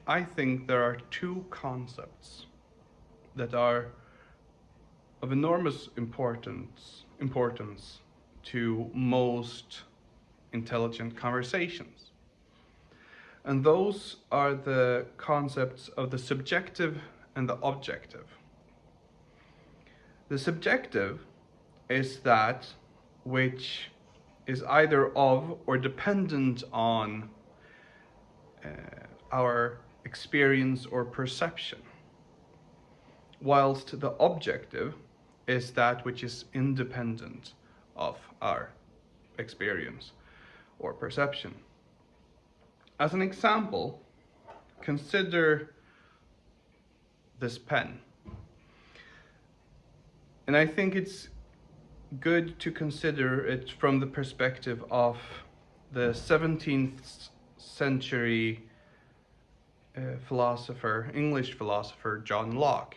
I think there are two concepts that are of enormous importance to most intelligent conversations. And those are the concepts of the subjective and the objective. The subjective is that which is either of or dependent on our experience or perception, whilst the objective is that which is independent of our experience or perception. As an example, consider this pen. And I think it's good to consider it from the perspective of the 17th century English philosopher John Locke.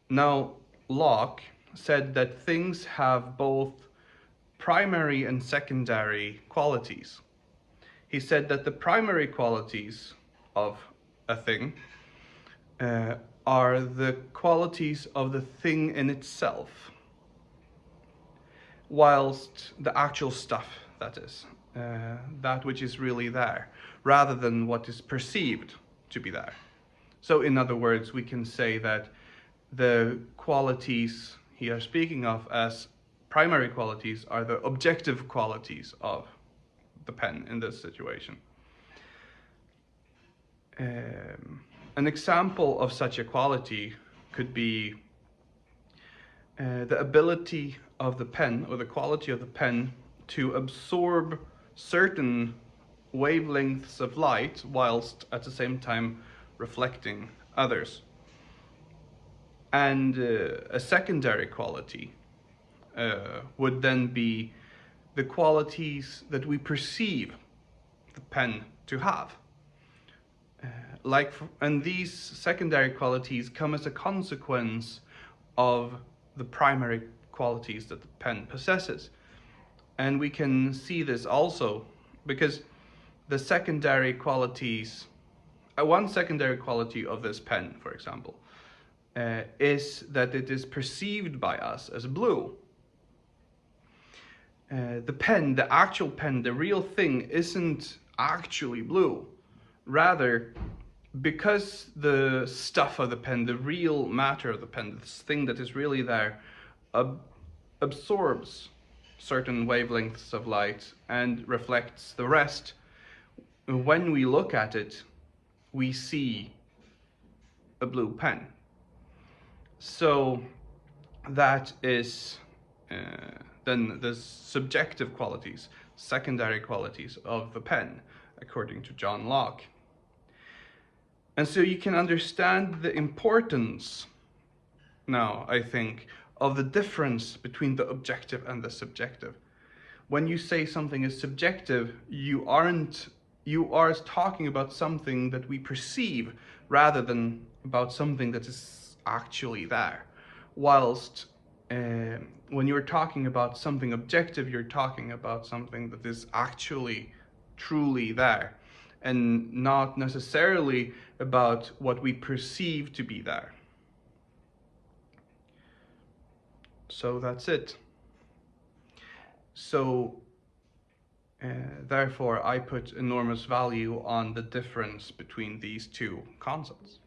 Now, Locke said that things have both primary and secondary qualities. He said that the primary qualities of a thing are the qualities of the thing in itself, whilst the actual stuff, that is, that which is really there, rather than what is perceived to be there. So in other words, we can say that the qualities he is speaking of as primary qualities are the objective qualities of the pen in this situation. An example of such a quality could be the ability of the pen, or the quality of the pen, to absorb certain wavelengths of light whilst at the same time reflecting others. And a secondary quality would then be the qualities that we perceive the pen to have. And these secondary qualities come as a consequence of the primary qualities that the pen possesses. And we can see this also because the secondary qualities, one secondary quality of this pen, for example, is that it is perceived by us as blue. The pen, the actual pen, the real thing isn't actually blue. Rather, because the stuff of the pen, the real matter of the pen, this thing that is really there, absorbs certain wavelengths of light and reflects the rest, when we look at it, we see a blue pen. So that is then the subjective qualities, secondary qualities of the pen, according to John Locke. And so you can understand the importance now, I think, of the difference between the objective and the subjective. When you say something is subjective, you are talking about something that we perceive rather than about something that is actually there. Whilst when you're talking about something objective, you're talking about something that is actually truly there, and not necessarily about what we perceive to be there. So that's it. So therefore, I put enormous value on the difference between these two concepts.